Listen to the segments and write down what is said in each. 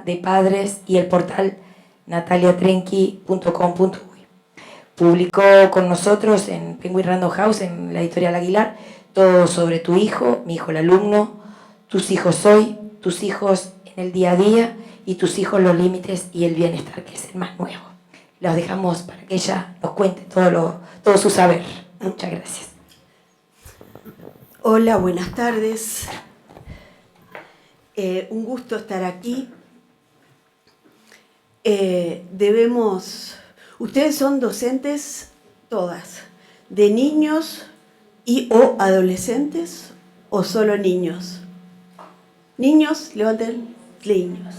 de Padres y el portal nataliatrenqui.com.uy. Publicó con nosotros en Penguin Random House, en la editorial Aguilar, todo sobre tu hijo, mi hijo el alumno, tus hijos hoy, tus hijos en el día a día y tus hijos los límites y el bienestar, que es el más nuevo. Los dejamos para que ella nos cuente todo su saber. Muchas gracias. Hola, buenas tardes. Un gusto estar aquí. Ustedes son docentes todas, de niños o adolescentes o solo niños. Niños, levanten, niños.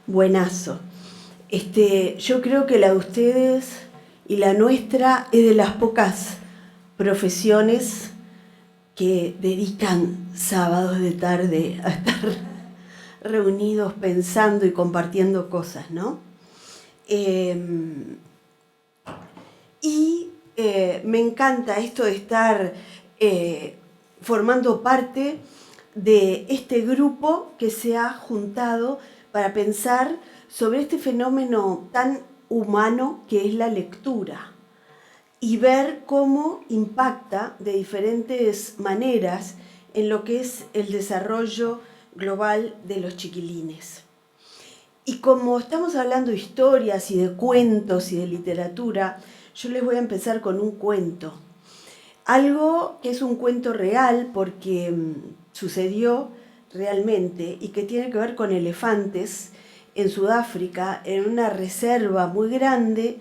Buenazo. Yo creo que la de ustedes y la nuestra es de las pocas profesiones que dedican sábados de tarde a estar reunidos pensando y compartiendo cosas, ¿no? Me encanta esto de estar formando parte de este grupo que se ha juntado para pensar sobre este fenómeno tan humano que es la lectura y ver cómo impacta de diferentes maneras en lo que es el desarrollo global de los chiquilines. Y como estamos hablando de historias y de cuentos y de literatura, yo les voy a empezar con un cuento. Algo que es un cuento real porque sucedió realmente y que tiene que ver con elefantes en Sudáfrica, en una reserva muy grande,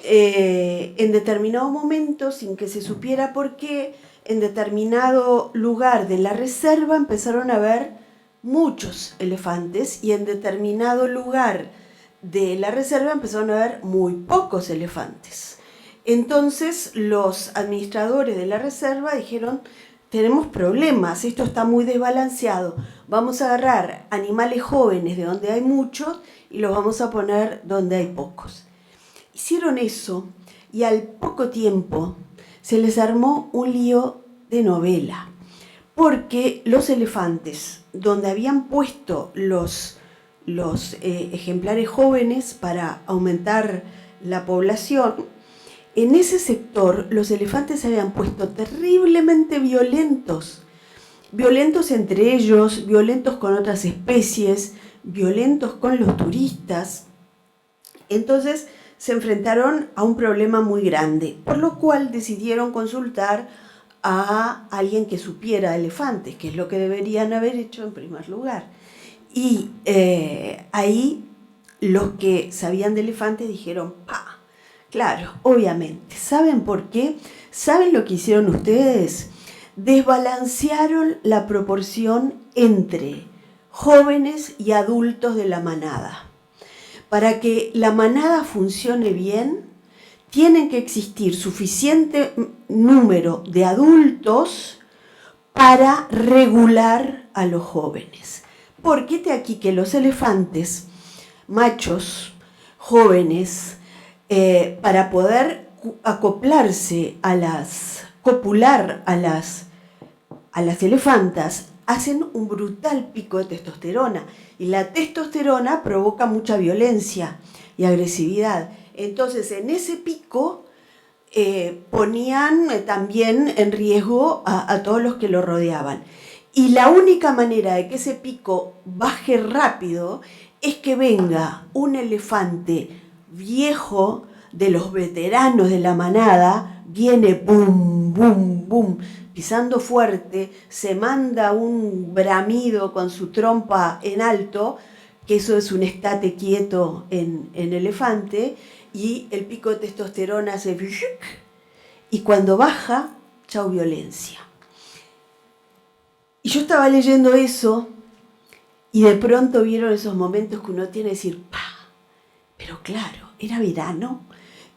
en determinado momento, sin que se supiera por qué, en determinado lugar de la reserva empezaron a haber muchos elefantes y en determinado lugar de la reserva empezaron a haber muy pocos elefantes. Entonces los administradores de la reserva dijeron: tenemos problemas, esto está muy desbalanceado, vamos a agarrar animales jóvenes de donde hay muchos y los vamos a poner donde hay pocos. Hicieron eso y al poco tiempo se les armó un lío de novela, porque los elefantes, donde habían puesto los ejemplares jóvenes para aumentar la población, en ese sector los elefantes se habían puesto terriblemente violentos. Violentos entre ellos, violentos con otras especies, violentos con los turistas. Entonces se enfrentaron a un problema muy grande, por lo cual decidieron consultar a alguien que supiera de elefantes, que es lo que deberían haber hecho en primer lugar. Y ahí los que sabían de elefantes dijeron: ¡pa! Claro, obviamente. ¿Saben por qué? ¿Saben lo que hicieron ustedes? Desbalancearon la proporción entre jóvenes y adultos de la manada. Para que la manada funcione bien, tienen que existir suficiente número de adultos para regular a los jóvenes. Porque de aquí que los elefantes machos, jóvenes, para poder acoplarse copular a las elefantas, hacen un brutal pico de testosterona. Y la testosterona provoca mucha violencia y agresividad. Entonces, en ese pico ponían también en riesgo a todos los que lo rodeaban. Y la única manera de que ese pico baje rápido es que venga un elefante viejo de los veteranos de la manada, viene bum, bum, bum, pisando fuerte, se manda un bramido con su trompa en alto, que eso es un estate quieto en elefante, y el pico de testosterona hace... y cuando baja, chau violencia. Y yo estaba leyendo eso, y de pronto vieron esos momentos que uno tiene que decir, ¡pa! Pero claro, era verano.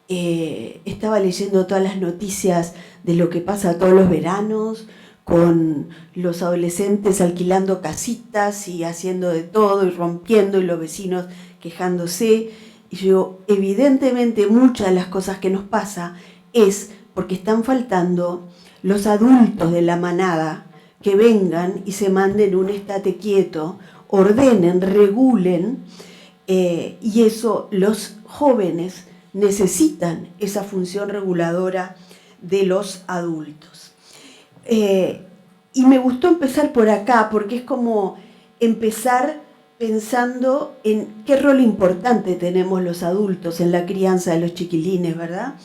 Estaba leyendo todas las noticias de lo que pasa todos los veranos, con los adolescentes alquilando casitas y haciendo de todo y rompiendo, y los vecinos quejándose. Y yo, evidentemente, muchas de las cosas que nos pasa es porque están faltando los adultos de la manada que vengan y se manden un estate quieto ordenen, regulen, y eso los jóvenes necesitan esa función reguladora de los adultos. Y me gustó empezar por acá, porque es como empezar pensando en qué rol importante tenemos los adultos en la crianza de los chiquilines, ¿verdad?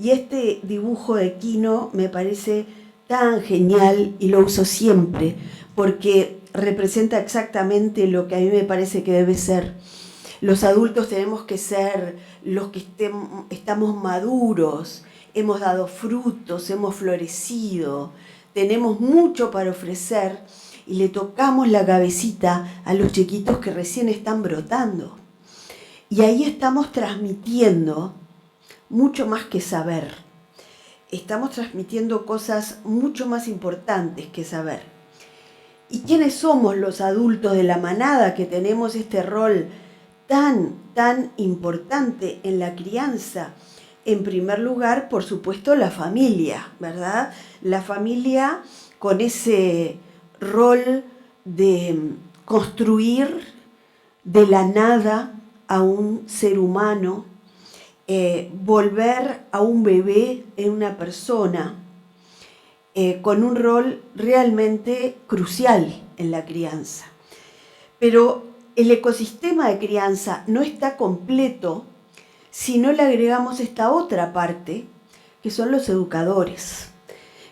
Y este dibujo de Quino me parece tan genial y lo uso siempre, porque representa exactamente lo que a mí me parece que debe ser. Los adultos tenemos que ser los que estamos maduros, hemos dado frutos, hemos florecido, tenemos mucho para ofrecer y le tocamos la cabecita a los chiquitos que recién están brotando. Y ahí estamos transmitiendo mucho más que saber. Estamos transmitiendo cosas mucho más importantes que saber. ¿Y quiénes somos los adultos de la manada que tenemos este rol tan importante en la crianza? En primer lugar, por supuesto, la familia, ¿verdad? La familia con ese rol de construir de la nada a un ser humano, volver a un bebé en una persona, con un rol realmente crucial en la crianza. Pero el ecosistema de crianza no está completo si no le agregamos esta otra parte, que son los educadores,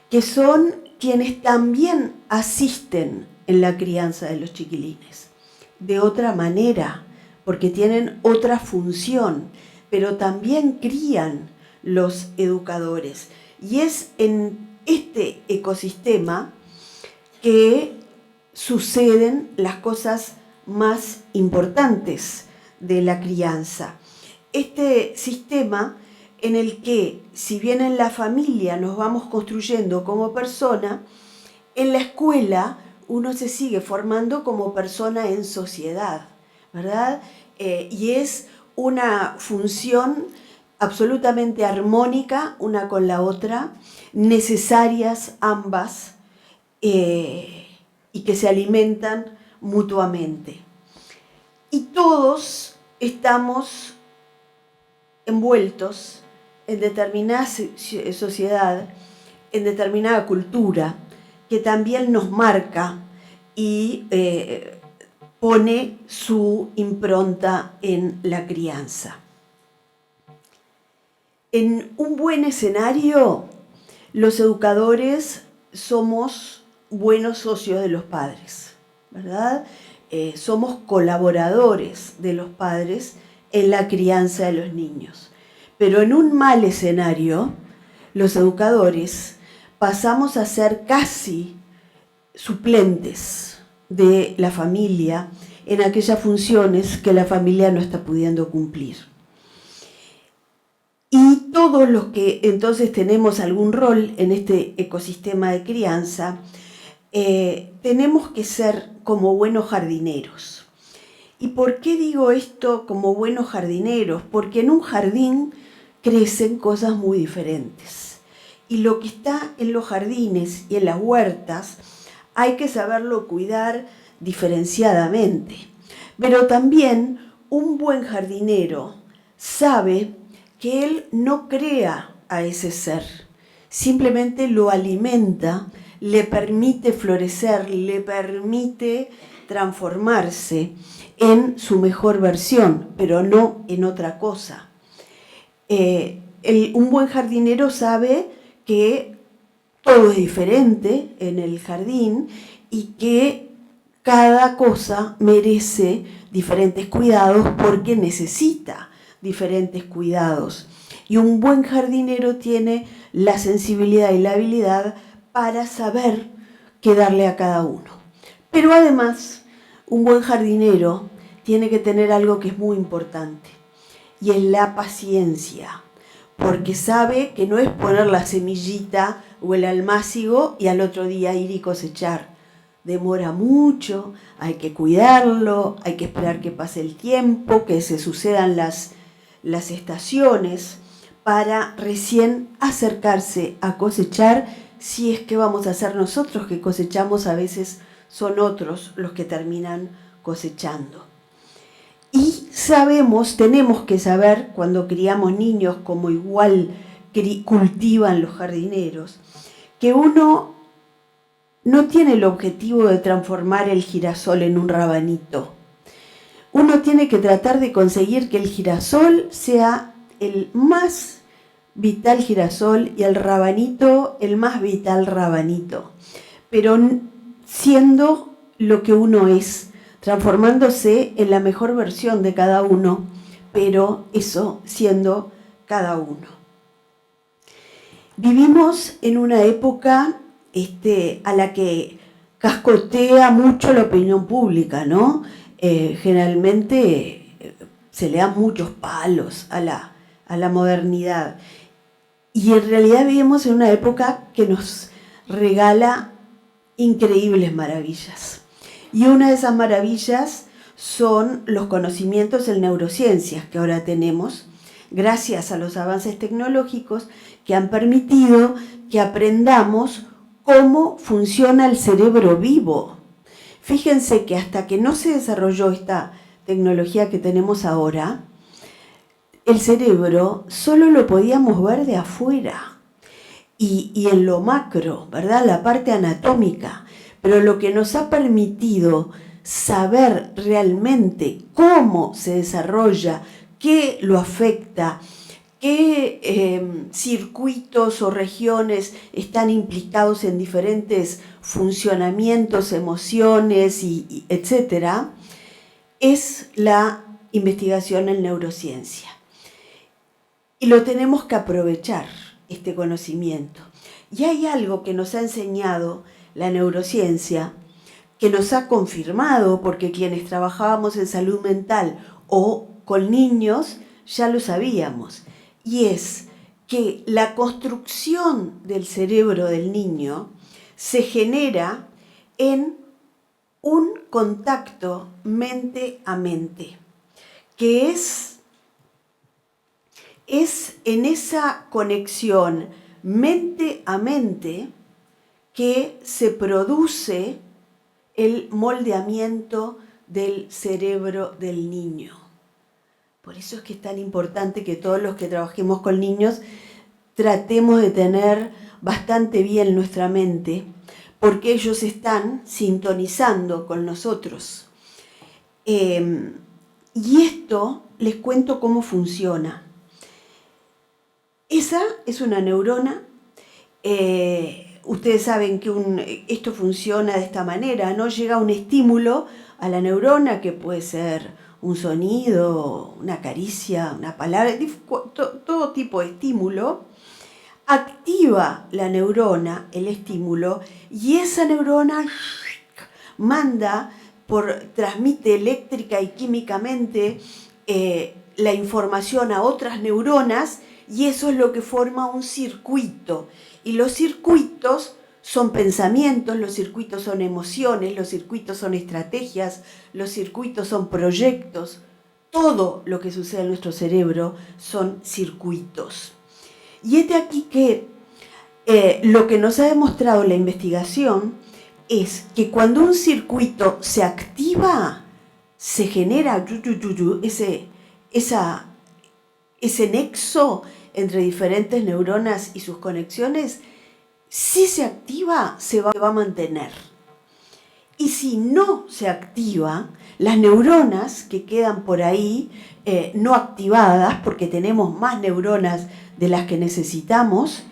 que son quienes también asisten en la crianza de los chiquilines, de otra manera, porque tienen otra función, pero también crían los educadores. Y es en este ecosistema que suceden las cosas más importantes de la crianza. Este sistema en el que, si bien en la familia nos vamos construyendo como persona, en la escuela uno se sigue formando como persona en sociedad, ¿verdad? Y es una función absolutamente armónica una con la otra, necesarias ambas, y que se alimentan mutuamente. Y todos estamos envueltos en determinada sociedad, en determinada cultura, que también nos marca y pone su impronta en la crianza. En un buen escenario, los educadores somos buenos socios de los padres, ¿verdad? Somos colaboradores de los padres en la crianza de los niños. Pero en un mal escenario, los educadores pasamos a ser casi suplentes de la familia en aquellas funciones que la familia no está pudiendo cumplir. Y todos los que entonces tenemos algún rol en este ecosistema de crianza, tenemos que ser como buenos jardineros. ¿Y por qué digo esto como buenos jardineros? Porque en un jardín crecen cosas muy diferentes. Y lo que está en los jardines y en las huertas hay que saberlo cuidar diferenciadamente. Pero también un buen jardinero sabe que él no crea a ese ser, simplemente lo alimenta, le permite florecer, le permite transformarse en su mejor versión, pero no en otra cosa. Un buen jardinero sabe que todo es diferente en el jardín y que cada cosa merece diferentes cuidados porque necesita diferentes cuidados. Y un buen jardinero tiene la sensibilidad y la habilidad para saber qué darle a cada uno. Pero además, un buen jardinero tiene que tener algo que es muy importante, y es la paciencia, porque sabe que no es poner la semillita o el almácigo y al otro día ir y cosechar. Demora mucho, hay que cuidarlo, hay que esperar que pase el tiempo, que se sucedan las estaciones para recién acercarse a cosechar, si es que vamos a ser nosotros que cosechamos. A veces son otros los que terminan cosechando. Y sabemos, tenemos que saber, cuando criamos niños, como igual cultivan los jardineros, que uno no tiene el objetivo de transformar el girasol en un rabanito. Uno tiene que tratar de conseguir que el girasol sea el más vital girasol y el rabanito el más vital rabanito, pero siendo lo que uno es, transformándose en la mejor versión de cada uno, pero eso siendo cada uno. Vivimos en una época a la que cascotea mucho la opinión pública, ¿no? Generalmente se le dan muchos palos a la modernidad. Y en realidad vivimos en una época que nos regala increíbles maravillas. Y una de esas maravillas son los conocimientos en neurociencias que ahora tenemos, gracias a los avances tecnológicos que han permitido que aprendamos cómo funciona el cerebro vivo. Fíjense que hasta que no se desarrolló esta tecnología que tenemos ahora, el cerebro solo lo podíamos ver de afuera y en lo macro, ¿verdad? La parte anatómica. Pero lo que nos ha permitido saber realmente cómo se desarrolla, qué lo afecta, qué circuitos o regiones están implicados en diferentes funcionamientos, emociones, etcétera, es la investigación en neurociencia. Y lo tenemos que aprovechar, este conocimiento. Y hay algo que nos ha enseñado la neurociencia, que nos ha confirmado, porque quienes trabajábamos en salud mental o con niños ya lo sabíamos, y es que la construcción del cerebro del niño se genera en un contacto mente a mente, que es en esa conexión mente a mente que se produce el moldeamiento del cerebro del niño. Por eso es que es tan importante que todos los que trabajemos con niños tratemos de tener bastante bien nuestra mente, porque ellos están sintonizando con nosotros. Y esto les cuento cómo funciona. Esa es una neurona. Ustedes saben que esto funciona de esta manera, ¿no? Llega un estímulo a la neurona, que puede ser un sonido, una caricia, una palabra, todo tipo de estímulo. Activa la neurona el estímulo y esa neurona transmite eléctrica y químicamente la información a otras neuronas, y eso es lo que forma un circuito. Y los circuitos son pensamientos, los circuitos son emociones, los circuitos son estrategias, los circuitos son proyectos. Todo lo que sucede en nuestro cerebro son circuitos. Y es de aquí que lo que nos ha demostrado la investigación es que cuando un circuito se activa, se genera ese nexo entre diferentes neuronas y sus conexiones. Si se activa, se va a mantener. Y si no se activa, las neuronas que quedan por ahí no activadas, porque tenemos más neuronas de las que necesitamos,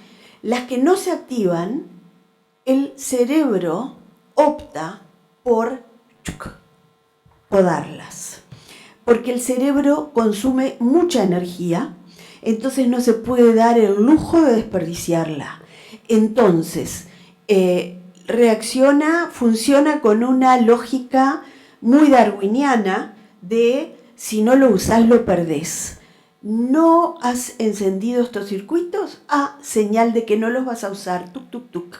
las que no se activan, el cerebro opta por podarlas. Porque el cerebro consume mucha energía, entonces no se puede dar el lujo de desperdiciarla. Entonces, funciona con una lógica muy darwiniana de si no lo usás, lo perdés. ¿No has encendido estos circuitos? Señal de que no los vas a usar. Tuc, tuc, tuc.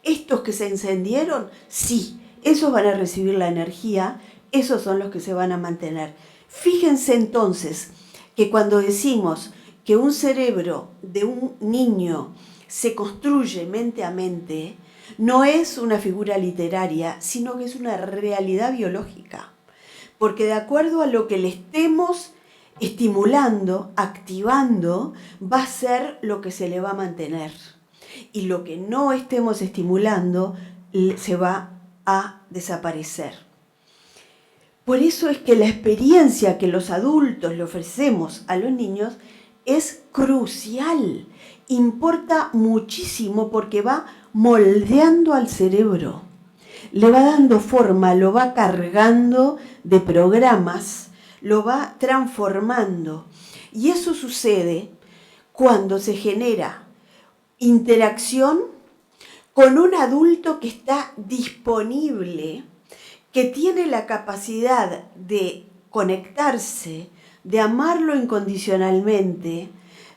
Estos que se encendieron, sí, esos van a recibir la energía, esos son los que se van a mantener. Fíjense entonces que cuando decimos que un cerebro de un niño se construye mente a mente, no es una figura literaria, sino que es una realidad biológica. porque de acuerdo a lo que le estemos estimulando, activando, va a ser lo que se le va a mantener. Y lo que no estemos estimulando se va a desaparecer. Por eso es que la experiencia que los adultos le ofrecemos a los niños es crucial. Importa muchísimo porque va moldeando al cerebro, le va dando forma, lo va cargando de programas, lo va transformando. Y eso sucede cuando se genera interacción con un adulto que está disponible, que tiene la capacidad de conectarse, de amarlo incondicionalmente,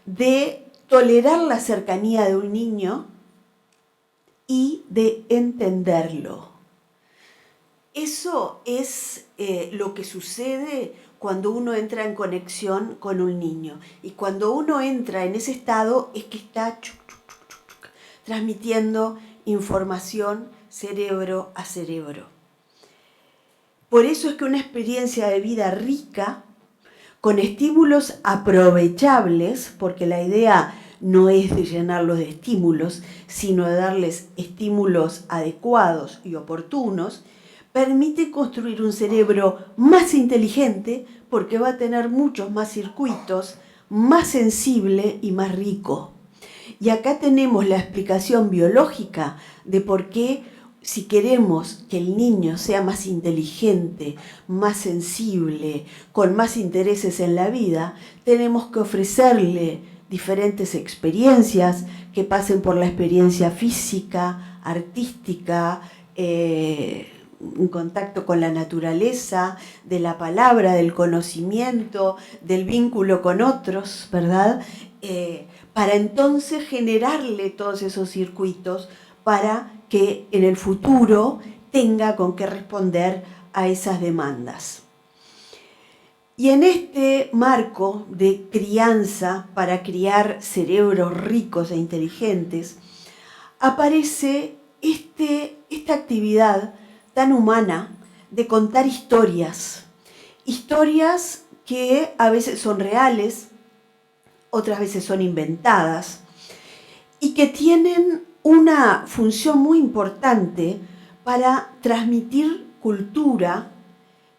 de tolerar la cercanía de un niño y de entenderlo. Eso es lo que sucede cuando uno entra en conexión con un niño. Y cuando uno entra en ese estado es que está transmitiendo información cerebro a cerebro. Por eso es que una experiencia de vida rica, con estímulos aprovechables, porque la idea no es de llenarlos de estímulos, sino de darles estímulos adecuados y oportunos, permite construir un cerebro más inteligente porque va a tener muchos más circuitos, más sensible y más rico. Y acá tenemos la explicación biológica de por qué, si queremos que el niño sea más inteligente, más sensible, con más intereses en la vida, tenemos que ofrecerle diferentes experiencias que pasen por la experiencia física, artística, en contacto con la naturaleza, de la palabra, del conocimiento, del vínculo con otros, ¿verdad? Para entonces generarle todos esos circuitos para que en el futuro tenga con qué responder a esas demandas. Y en este marco de crianza para criar cerebros ricos e inteligentes, aparece esta actividad tan humana de contar historias. Historias que a veces son reales, otras veces son inventadas, y que tienen una función muy importante para transmitir cultura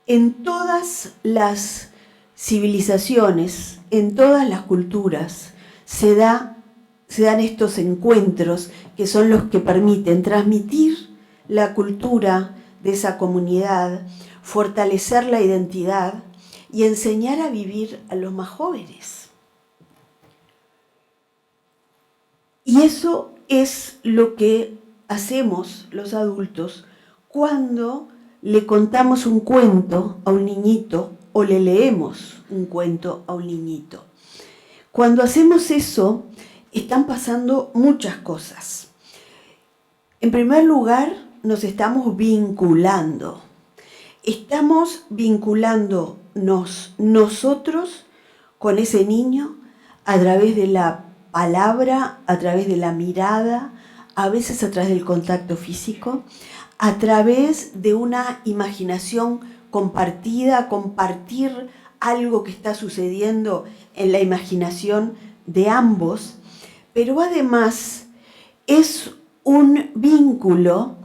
en todas las civilizaciones, en todas las culturas. Se dan estos encuentros que son los que permiten transmitir la cultura de esa comunidad, fortalecer la identidad y enseñar a vivir a los más jóvenes. Y eso es lo que hacemos los adultos cuando le contamos un cuento a un niñito o le leemos un cuento a un niñito. Cuando hacemos eso, están pasando muchas cosas. En primer lugar, nos estamos vinculando. Estamos vinculándonos nosotros con ese niño a través de la palabra, a través de la mirada, a veces a través del contacto físico, a través de una imaginación compartida, compartir algo que está sucediendo en la imaginación de ambos, pero además es un vínculo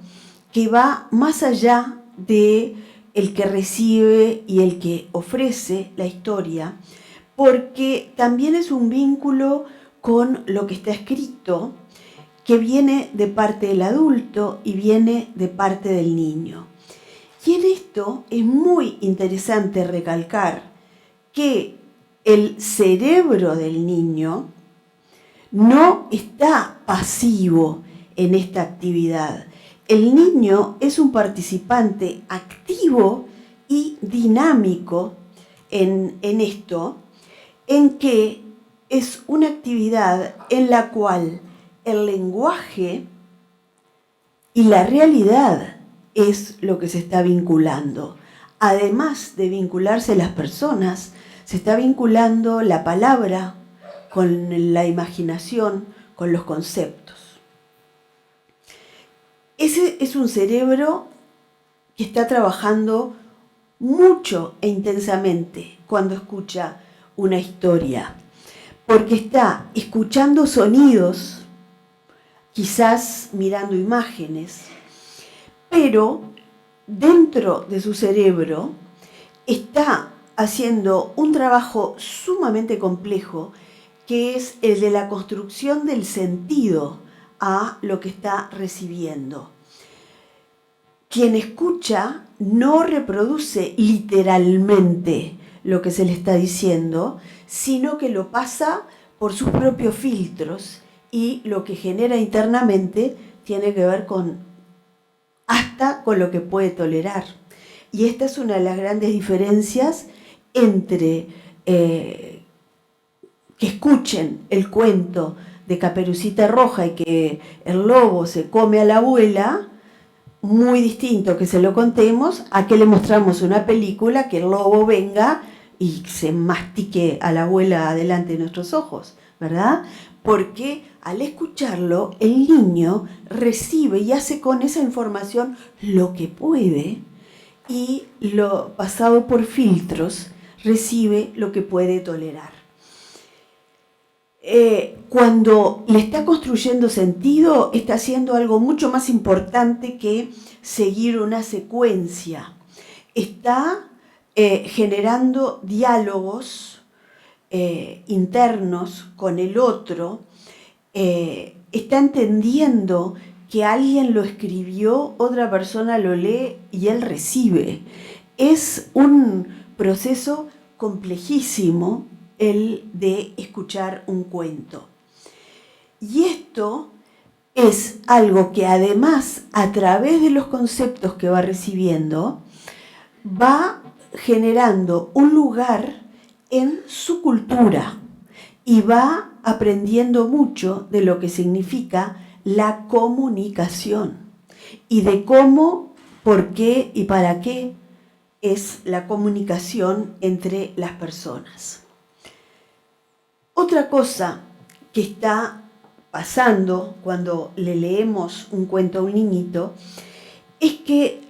que va más allá de el que recibe y el que ofrece la historia, porque también es un vínculo con lo que está escrito, que viene de parte del adulto y viene de parte del niño. Y en esto es muy interesante recalcar que el cerebro del niño no está pasivo en esta actividad. El niño es un participante activo y dinámico en esto, en que es una actividad en la cual el lenguaje y la realidad es lo que se está vinculando. Además de vincularse las personas, se está vinculando la palabra con la imaginación, con los conceptos. Ese es un cerebro que está trabajando mucho e intensamente cuando escucha una historia, porque está escuchando sonidos, quizás mirando imágenes, pero dentro de su cerebro está haciendo un trabajo sumamente complejo, que es el de la construcción del sentido a lo que está recibiendo. Quien escucha no reproduce literalmente lo que se le está diciendo, sino que lo pasa por sus propios filtros, y lo que genera internamente tiene que ver hasta con lo que puede tolerar. Y esta es una de las grandes diferencias entre que escuchen el cuento de Caperucita Roja y que el lobo se come a la abuela, muy distinto que se lo contemos a que le mostramos una película que el lobo venga y se mastique a la abuela delante de nuestros ojos, ¿verdad? Porque al escucharlo, el niño recibe y hace con esa información lo que puede, y lo pasado por filtros recibe lo que puede tolerar. Cuando le está construyendo sentido, está haciendo algo mucho más importante que seguir una secuencia. Está generando diálogos internos con el otro, está entendiendo que alguien lo escribió, otra persona lo lee y él recibe. Es un proceso complejísimo el de escuchar un cuento. Y esto es algo que además, a través de los conceptos que va recibiendo, va generando un lugar en su cultura y va aprendiendo mucho de lo que significa la comunicación y de cómo, por qué y para qué es la comunicación entre las personas. Otra cosa que está pasando cuando le leemos un cuento a un niñito es que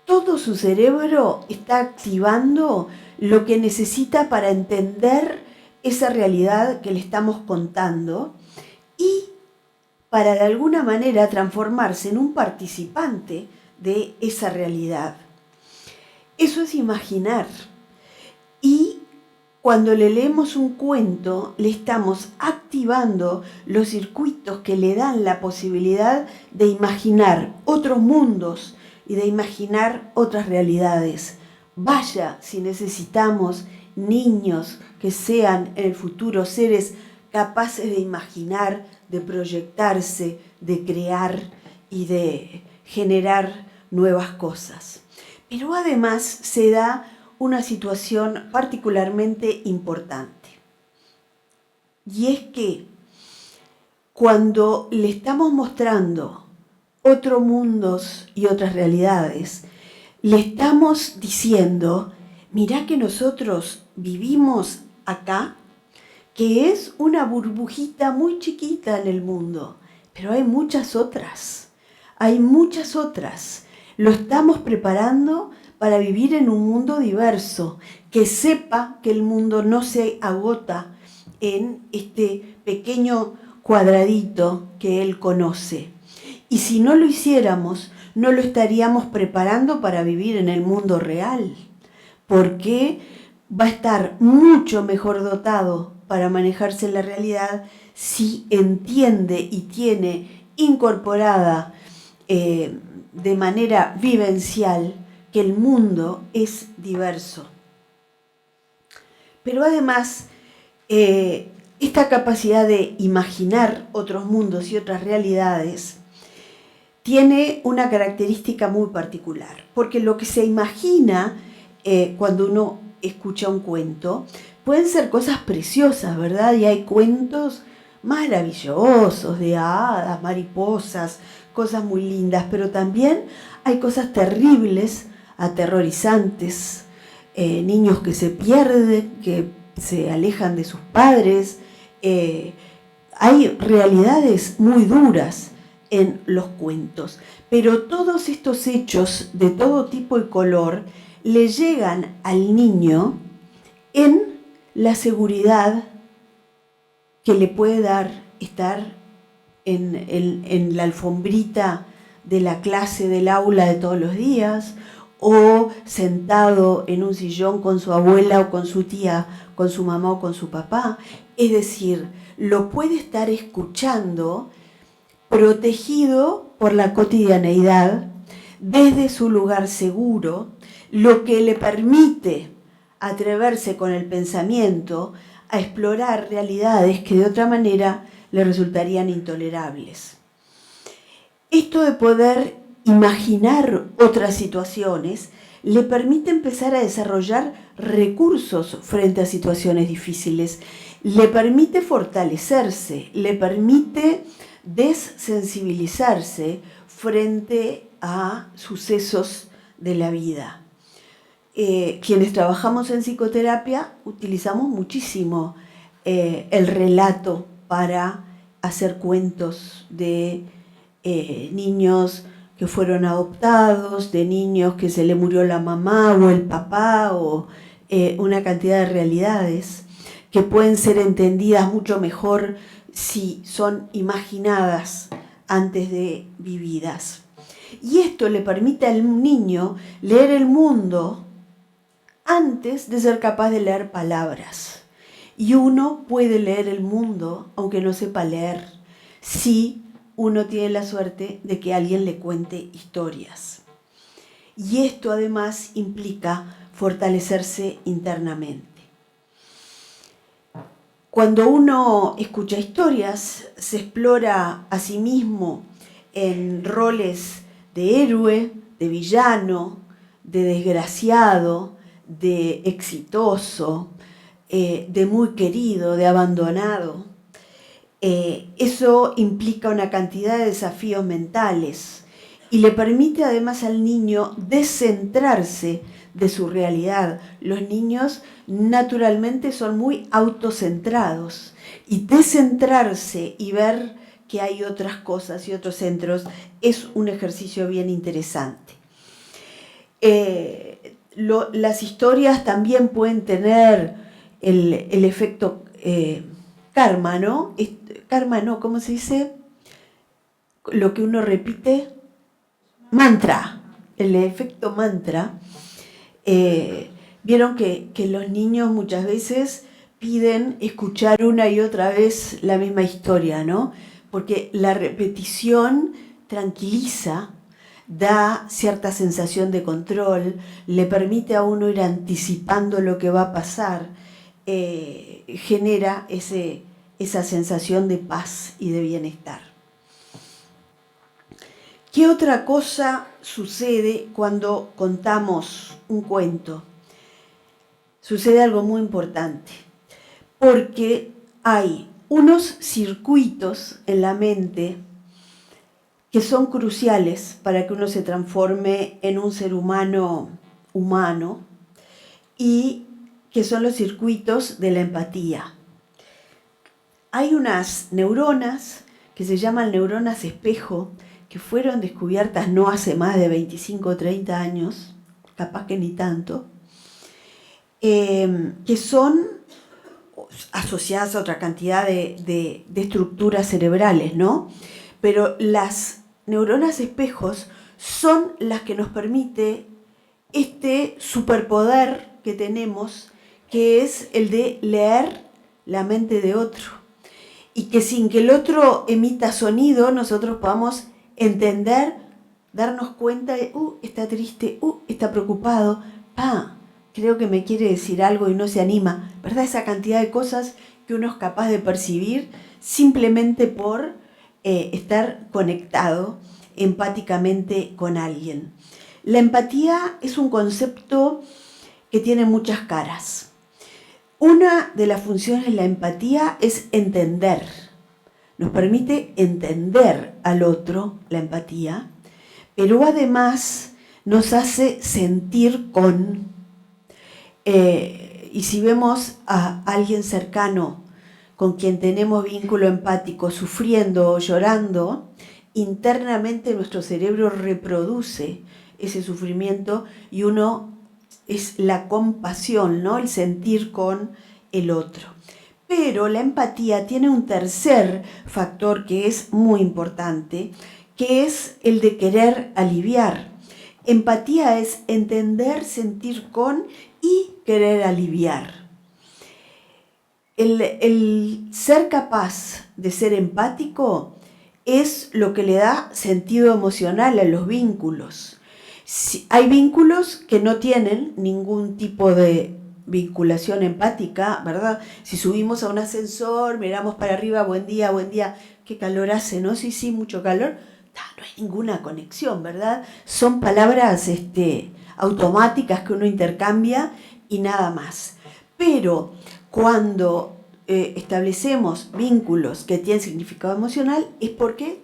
todo su cerebro está activando lo que necesita para entender esa realidad que le estamos contando y para de alguna manera transformarse en un participante de esa realidad. Eso es imaginar. Y cuando le leemos un cuento, le estamos activando los circuitos que le dan la posibilidad de imaginar otros mundos y de imaginar otras realidades. Vaya si necesitamos niños que sean en el futuro seres capaces de imaginar, de proyectarse, de crear y de generar nuevas cosas. Pero además se da una situación particularmente importante. Y es que cuando le estamos mostrando otros mundos y otras realidades, le estamos diciendo, mirá que nosotros vivimos acá, que es una burbujita muy chiquita en el mundo, pero hay muchas otras, Lo estamos preparando para vivir en un mundo diverso, que sepa que el mundo no se agota en este pequeño cuadradito que él conoce. Y si no lo hiciéramos, no lo estaríamos preparando para vivir en el mundo real, porque va a estar mucho mejor dotado para manejarse en la realidad si entiende y tiene incorporada de manera vivencial que el mundo es diverso. Pero además, esta capacidad de imaginar otros mundos y otras realidades tiene una característica muy particular, porque lo que se imagina cuando uno escucha un cuento pueden ser cosas preciosas, ¿verdad? Y hay cuentos maravillosos de hadas, mariposas, cosas muy lindas, pero también hay cosas terribles, aterrorizantes, niños que se pierden, que se alejan de sus padres. Hay realidades muy duras en los cuentos, pero todos estos hechos de todo tipo y color le llegan al niño en la seguridad que le puede dar estar en la alfombrita de la clase del aula de todos los días, o sentado en un sillón con su abuela o con su tía, con su mamá o con su papá. Es decir, lo puede estar escuchando protegido por la cotidianeidad, desde su lugar seguro, lo que le permite atreverse con el pensamiento a explorar realidades que de otra manera le resultarían intolerables. Esto de poder imaginar otras situaciones le permite empezar a desarrollar recursos frente a situaciones difíciles, le permite fortalecerse, le permite desensibilizarse frente a sucesos de la vida. Quienes trabajamos en psicoterapia utilizamos muchísimo el relato para hacer cuentos de niños que fueron adoptados, de niños que se le murió la mamá o el papá, o una cantidad de realidades que pueden ser entendidas mucho mejor si son imaginadas antes de vividas. Y esto le permite al niño leer el mundo antes de ser capaz de leer palabras. Y uno puede leer el mundo aunque no sepa leer, si uno tiene la suerte de que alguien le cuente historias. Y esto además implica fortalecerse internamente. Cuando uno escucha historias, se explora a sí mismo en roles de héroe, de villano, de desgraciado, de exitoso, de muy querido, de abandonado. Eso implica una cantidad de desafíos mentales y le permite además al niño descentrarse de su realidad. Los niños naturalmente son muy autocentrados, y descentrarse y ver que hay otras cosas y otros centros es un ejercicio bien interesante. Las historias también pueden tener el efecto karma, ¿no? Karma no, ¿cómo se dice? Lo que uno repite, mantra, el efecto mantra. Vieron que los niños muchas veces piden escuchar una y otra vez la misma historia, ¿no? Porque la repetición tranquiliza, da cierta sensación de control, le permite a uno ir anticipando lo que va a pasar, genera esa sensación de paz y de bienestar. ¿Qué otra cosa sucede cuando contamos un cuento? Sucede algo muy importante, porque hay unos circuitos en la mente que son cruciales para que uno se transforme en un ser humano, y que son los circuitos de la empatía. Hay unas neuronas que se llaman neuronas espejo, que fueron descubiertas no hace más de 25 o 30 años, capaz que ni tanto, que son asociadas a otra cantidad de estructuras cerebrales, ¿no? Pero las neuronas espejos son las que nos permite este superpoder que tenemos, que es el de leer la mente de otro, y que sin que el otro emita sonido, nosotros podamos entender, darnos cuenta de, está triste, está preocupado, creo que me quiere decir algo y no se anima, ¿verdad? Esa cantidad de cosas que uno es capaz de percibir simplemente por estar conectado empáticamente con alguien. La empatía es un concepto que tiene muchas caras. Una de las funciones de la empatía es entender. Nos permite entender al otro, la empatía, pero además nos hace sentir con. Y si vemos a alguien cercano con quien tenemos vínculo empático sufriendo o llorando, internamente nuestro cerebro reproduce ese sufrimiento y uno es la compasión, ¿no? El sentir con el otro. Pero la empatía tiene un tercer factor que es muy importante, que es el de querer aliviar. Empatía es entender, sentir con y querer aliviar. El ser capaz de ser empático es lo que le da sentido emocional a los vínculos. Hay vínculos que no tienen ningún tipo de vinculación empática, ¿verdad? Si subimos a un ascensor, miramos para arriba, buen día, qué calor hace, ¿no? Sí, mucho calor. No hay ninguna conexión, ¿verdad? Son palabras automáticas que uno intercambia y nada más. Pero cuando establecemos vínculos que tienen significado emocional es porque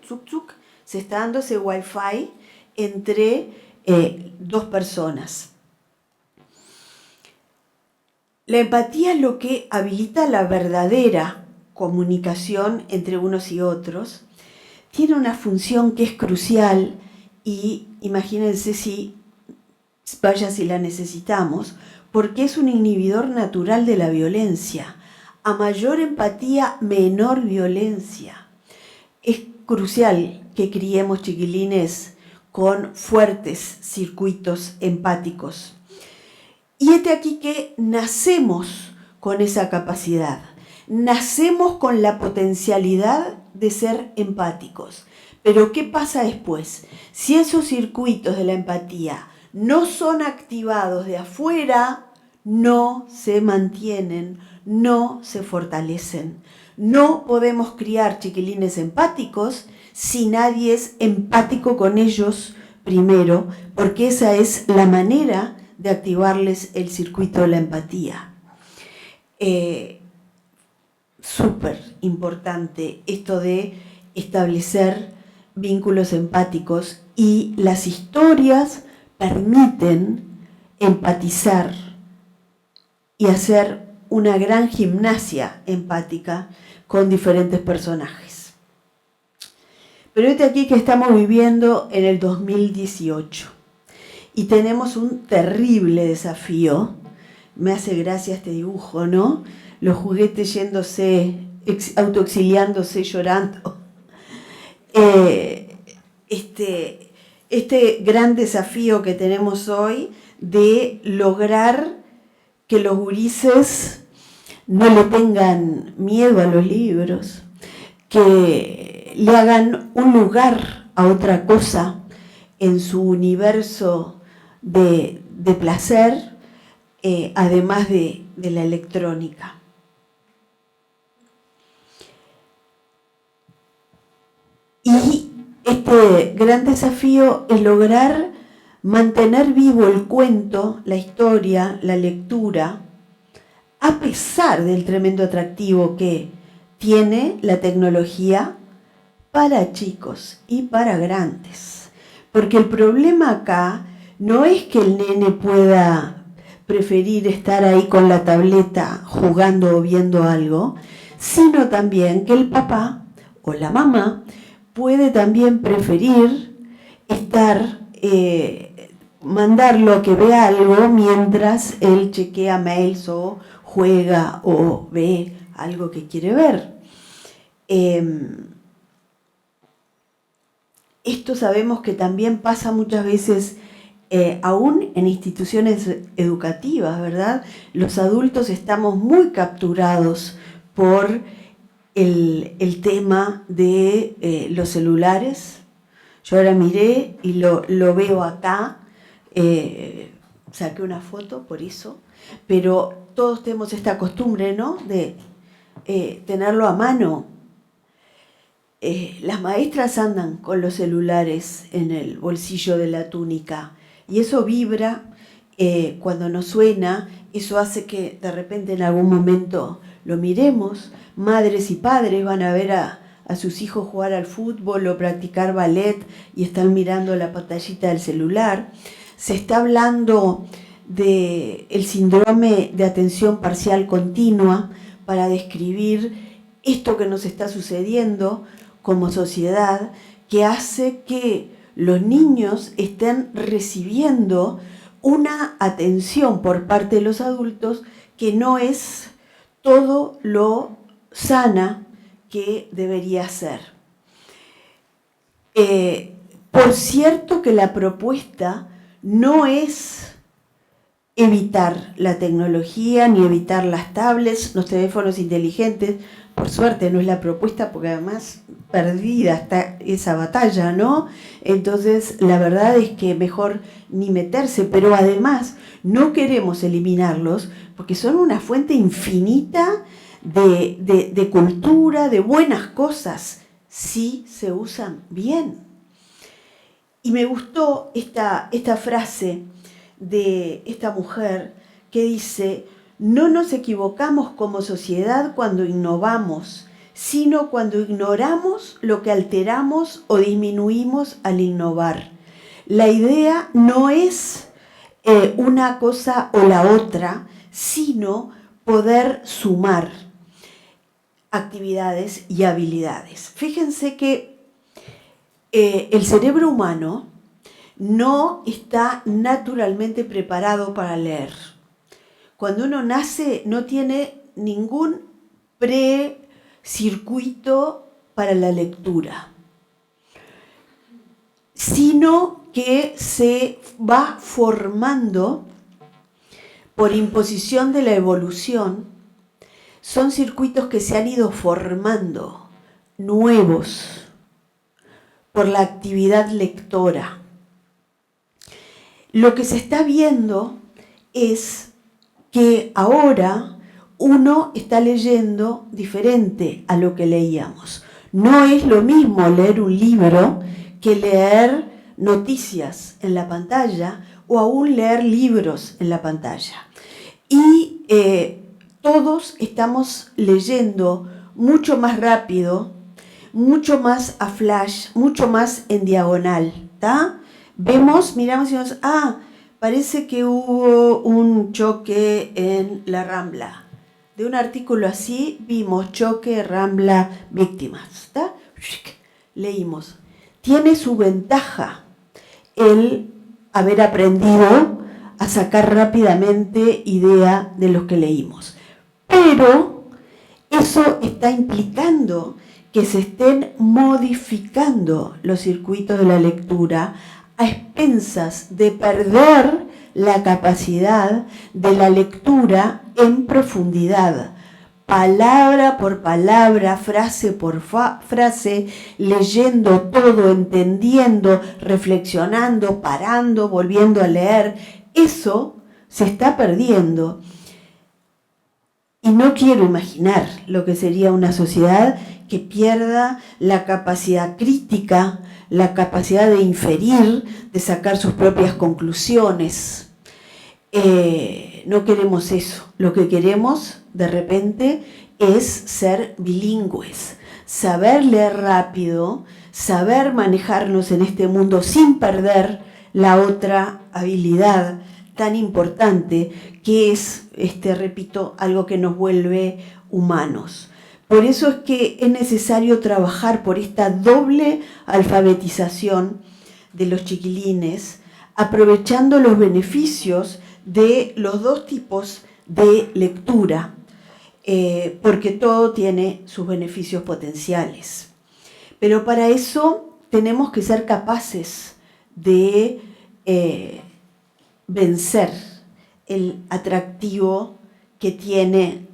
se está dando ese wifi entre dos personas. La empatía es lo que habilita la verdadera comunicación entre unos y otros. Tiene una función que es crucial y imagínense si la necesitamos, porque es un inhibidor natural de la violencia. A mayor empatía, menor violencia. Es crucial que criemos chiquilines con fuertes circuitos empáticos. Y aquí que nacemos con esa capacidad. Nacemos con la potencialidad de ser empáticos. Pero ¿qué pasa después? Si esos circuitos de la empatía no son activados de afuera, no se mantienen, no se fortalecen. No podemos criar chiquilines empáticos si nadie es empático con ellos primero, porque esa es la manera de activarles el circuito de la empatía. Súper importante esto de establecer vínculos empáticos, y las historias permiten empatizar y hacer una gran gimnasia empática con diferentes personajes. Pero aquí que estamos viviendo en el 2018 y tenemos un terrible desafío. Me hace gracia este dibujo, ¿no? Los juguetes yéndose, autoexiliándose, llorando. Este gran desafío que tenemos hoy de lograr que los gurises no le tengan miedo a los libros, que le hagan un lugar a otra cosa en su universo de placer, además de la electrónica. Y este gran desafío es lograr mantener vivo el cuento, la historia, la lectura, a pesar del tremendo atractivo que tiene la tecnología para chicos y para grandes. Porque el problema acá no es que el nene pueda preferir estar ahí con la tableta jugando o viendo algo, sino también que el papá o la mamá puede también preferir estar, mandarlo a que vea algo mientras él chequea mails o juega o ve algo que quiere ver. Esto sabemos que también pasa muchas veces, aún en instituciones educativas, ¿verdad? Los adultos estamos muy capturados por el tema de los celulares. Yo ahora miré y lo veo acá, saqué una foto por eso, pero todos tenemos esta costumbre, ¿no?, de tenerlo a mano. Las maestras andan con los celulares en el bolsillo de la túnica y eso vibra cuando nos suena, eso hace que de repente en algún momento lo miremos. Madres y padres van a ver a sus hijos jugar al fútbol o practicar ballet y están mirando la pantallita del celular. Se está hablando del síndrome de atención parcial continua para describir esto que nos está sucediendo como sociedad, que hace que los niños estén recibiendo una atención por parte de los adultos que no es todo lo sana que debería ser. Por cierto que la propuesta no es evitar la tecnología, ni evitar las tablets, los teléfonos inteligentes. Por suerte no es la propuesta, porque además perdida está esa batalla, ¿no? Entonces la verdad es que mejor ni meterse, pero además no queremos eliminarlos porque son una fuente infinita de cultura, de buenas cosas, si se usan bien. Y me gustó esta frase de esta mujer que dice: no nos equivocamos como sociedad cuando innovamos, sino cuando ignoramos lo que alteramos o disminuimos al innovar. La idea no es una cosa o la otra, sino poder sumar actividades y habilidades. Fíjense que el cerebro humano no está naturalmente preparado para leer. Cuando uno nace no tiene ningún precircuito para la lectura, sino que se va formando por imposición de la evolución. Son circuitos que se han ido formando, nuevos, por la actividad lectora. Lo que se está viendo es que ahora uno está leyendo diferente a lo que leíamos. No es lo mismo leer un libro que leer noticias en la pantalla o aún leer libros en la pantalla. Y todos estamos leyendo mucho más rápido, mucho más a flash, mucho más en diagonal, ¿tá? Vemos, miramos y decimos: parece que hubo un choque en la Rambla. De un artículo así vimos choque, Rambla, víctimas, ¿está? Leímos. Tiene su ventaja el haber aprendido a sacar rápidamente idea de lo que leímos. Pero eso está implicando que se estén modificando los circuitos de la lectura a expensas de perder la capacidad de la lectura en profundidad, palabra por palabra, frase por frase, leyendo todo, entendiendo, reflexionando, parando, volviendo a leer. Eso se está perdiendo. Y no quiero imaginar lo que sería una sociedad que pierda la capacidad crítica, la capacidad de inferir, de sacar sus propias conclusiones. No queremos eso. Lo que queremos, de repente, es ser bilingües, saber leer rápido, saber manejarnos en este mundo sin perder la otra habilidad tan importante que es, repito, algo que nos vuelve humanos. Por eso es que es necesario trabajar por esta doble alfabetización de los chiquilines, aprovechando los beneficios de los dos tipos de lectura, porque todo tiene sus beneficios potenciales. Pero para eso tenemos que ser capaces de vencer el atractivo que tiene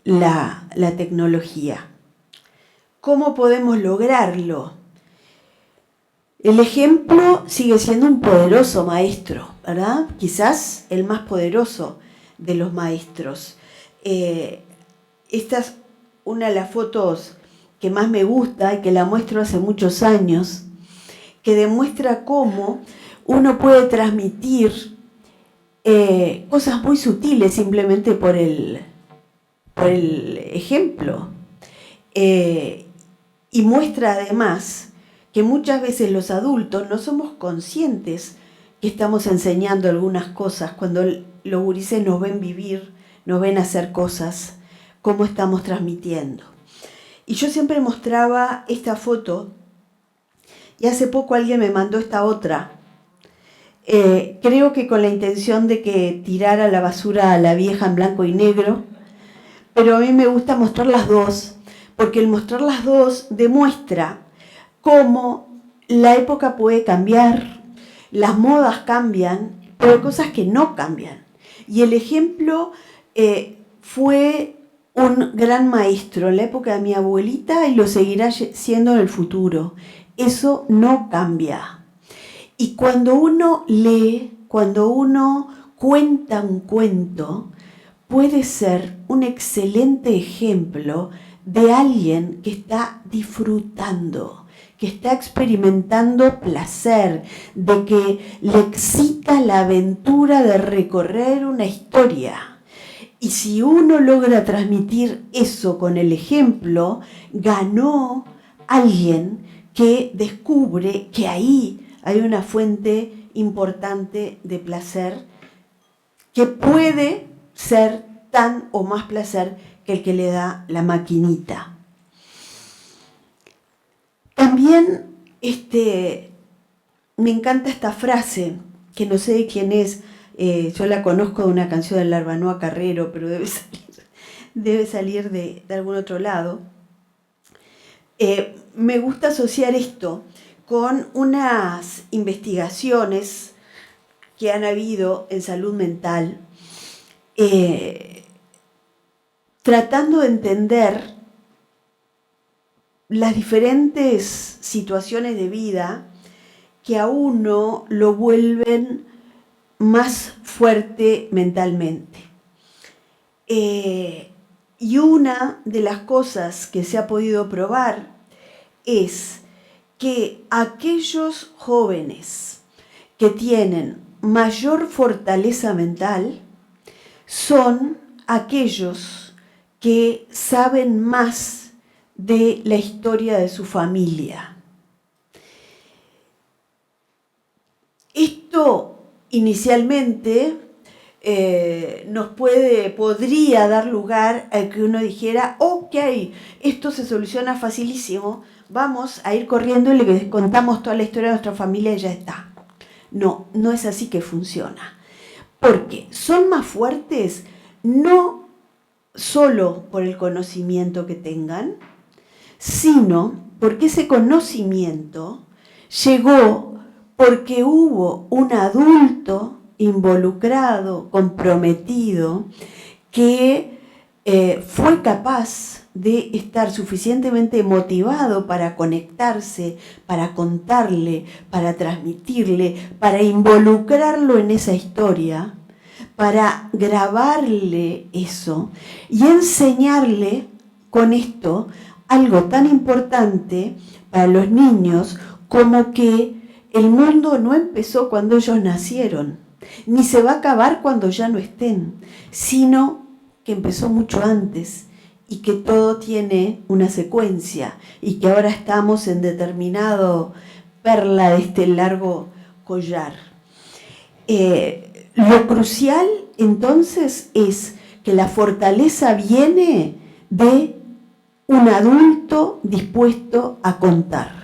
la tecnología. ¿Cómo podemos lograrlo? El ejemplo sigue siendo un poderoso maestro, ¿verdad? Quizás el más poderoso de los maestros. Esta es una de las fotos que más me gusta y que la muestro hace muchos años, que demuestra cómo uno puede transmitir cosas muy sutiles simplemente por el ejemplo. Y muestra además que muchas veces los adultos no somos conscientes que estamos enseñando algunas cosas. Cuando los gurises nos ven vivir, nos ven hacer cosas, cómo estamos transmitiendo. Y yo siempre mostraba esta foto, y hace poco alguien me mandó esta otra, creo que con la intención de que tirara a la basura a la vieja en blanco y negro, pero a mí me gusta mostrar las dos, porque el mostrar las dos demuestra cómo la época puede cambiar, las modas cambian, pero hay cosas que no cambian. Y el ejemplo fue un gran maestro en la época de mi abuelita y lo seguirá siendo en el futuro. Eso no cambia. Y cuando uno lee, cuando uno cuenta un cuento, puede ser un excelente ejemplo de alguien que está disfrutando, que está experimentando placer, de que le excita la aventura de recorrer una historia. Y si uno logra transmitir eso con el ejemplo, ganó alguien que descubre que ahí hay una fuente importante de placer que puede ser tan o más placer que el que le da la maquinita. También me encanta esta frase, que no sé de quién es, yo la conozco de una canción de Larbanoa Carrero, pero debe salir de algún otro lado. Me gusta asociar esto con unas investigaciones que han habido en salud mental, tratando de entender las diferentes situaciones de vida que a uno lo vuelven más fuerte mentalmente. Y una de las cosas que se ha podido probar es que aquellos jóvenes que tienen mayor fortaleza mental son aquellos que saben más de la historia de su familia. Esto inicialmente podría dar lugar a que uno dijera, ok, esto se soluciona facilísimo, vamos a ir corriendo y le contamos toda la historia de nuestra familia y ya está. No, no es así que funciona. Porque son más fuertes no solo por el conocimiento que tengan, sino porque ese conocimiento llegó porque hubo un adulto involucrado, comprometido, que fue capaz de estar suficientemente motivado para conectarse, para contarle, para transmitirle, para involucrarlo en esa historia, para grabarle eso y enseñarle con esto algo tan importante para los niños como que el mundo no empezó cuando ellos nacieron, ni se va a acabar cuando ya no estén, sino que empezó mucho antes y que todo tiene una secuencia y que ahora estamos en determinado perla de este largo collar. Lo crucial entonces es que la fortaleza viene de un adulto dispuesto a contar.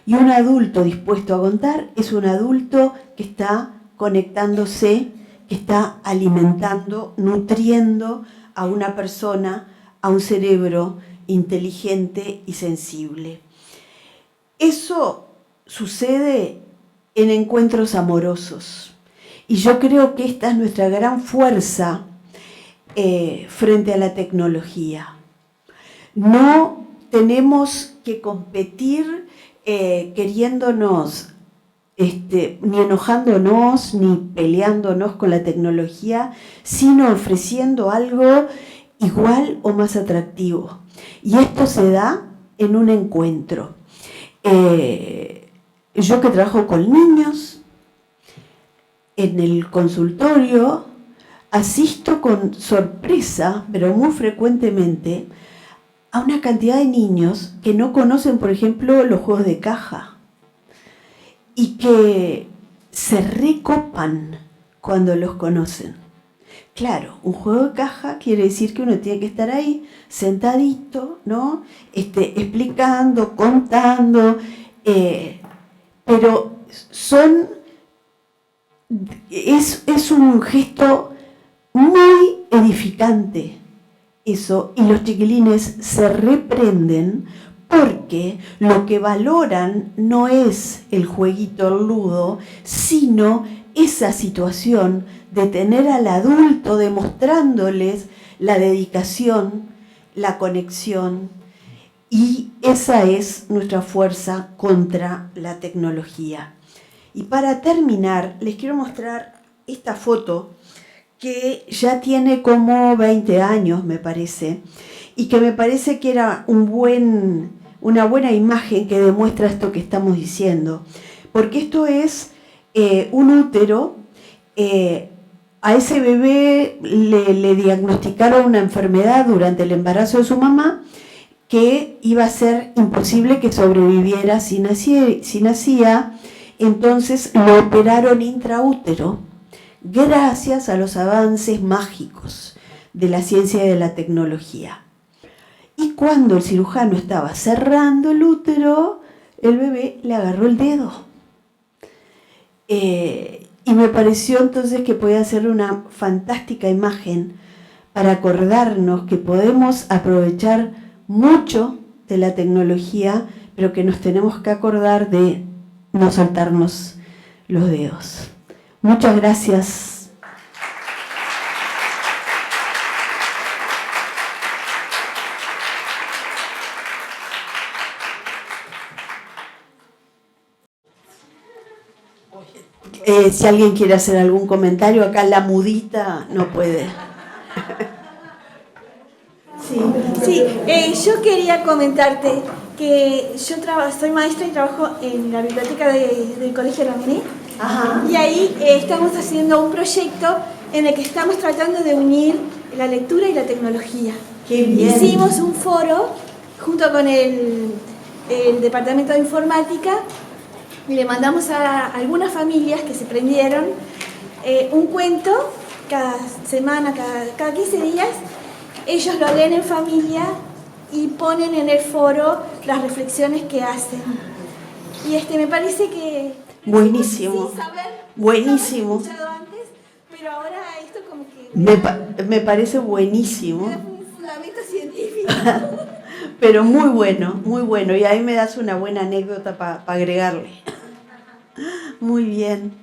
Y un adulto dispuesto a contar es un adulto que está conectándose, que está alimentando, nutriendo a una persona, a un cerebro inteligente y sensible. Eso sucede en encuentros amorosos. Y yo creo que esta es nuestra gran fuerza frente a la tecnología. No tenemos que competir queriéndonos, ni enojándonos, ni peleándonos con la tecnología, sino ofreciendo algo igual o más atractivo. Y esto se da en un encuentro. Yo que trabajo con niños, en el consultorio, asisto con sorpresa, pero muy frecuentemente, a una cantidad de niños que no conocen, por ejemplo, los juegos de caja y que se recopan cuando los conocen. Claro, un juego de caja quiere decir que uno tiene que estar ahí sentadito, ¿no? Explicando, contando, pero son es un gesto muy edificante eso, y los chiquilines se reprenden porque lo que valoran no es el jueguito, el ludo, sino esa situación de tener al adulto demostrándoles la dedicación, la conexión, y esa es nuestra fuerza contra la tecnología. Y para terminar, les quiero mostrar esta foto que ya tiene como 20 años, me parece, y que me parece que era una buena imagen que demuestra esto que estamos diciendo. Porque esto es un útero. A ese bebé le diagnosticaron una enfermedad durante el embarazo de su mamá que iba a ser imposible que sobreviviera si nacía. Entonces lo operaron intraútero, gracias a los avances mágicos de la ciencia y de la tecnología. Y cuando el cirujano estaba cerrando el útero, el bebé le agarró el dedo. Y me pareció entonces que podía ser una fantástica imagen para acordarnos que podemos aprovechar mucho de la tecnología, pero que nos tenemos que acordar de no soltarnos los dedos. Muchas gracias. Si alguien quiere hacer algún comentario, acá la mudita no puede. Sí, yo quería comentarte que yo soy maestra y trabajo en la biblioteca del Colegio Lamine. Ajá. Y ahí estamos haciendo un proyecto en el que estamos tratando de unir la lectura y la tecnología. ¡Qué bien! Hicimos un foro junto con el Departamento de Informática y le mandamos a algunas familias que se prendieron un cuento cada semana, cada 15 días. Ellos lo leen en familia y ponen en el foro las reflexiones que hacen. Y me parece que... Buenísimo. Sin saber, Buenísimo. no lo he escuchado antes, pero ahora esto como que... Me parece buenísimo. Me da un fundamento científico. Pero muy bueno. Y ahí me das una buena anécdota para agregarle. Muy bien.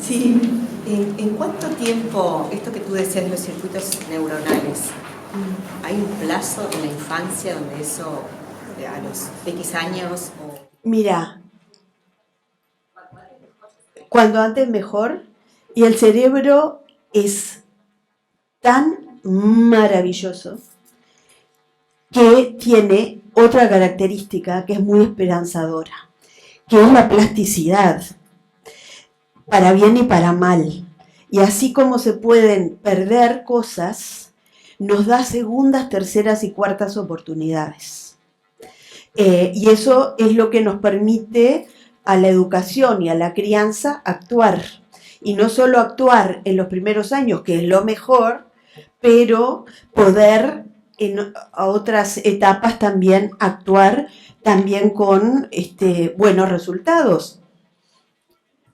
Sí. ¿En cuánto tiempo, esto que tú decías de los circuitos neuronales, hay un plazo en la infancia donde eso, a los X años? Mira, cuando antes mejor, y el cerebro es tan maravilloso que tiene otra característica que es muy esperanzadora, que es la plasticidad, para bien y para mal. Y así como se pueden perder cosas, nos da segundas, terceras y cuartas oportunidades. Y eso es lo que nos permite a la educación y a la crianza actuar. Y no solo actuar en los primeros años, que es lo mejor, pero poder a otras etapas también actuar también con buenos resultados.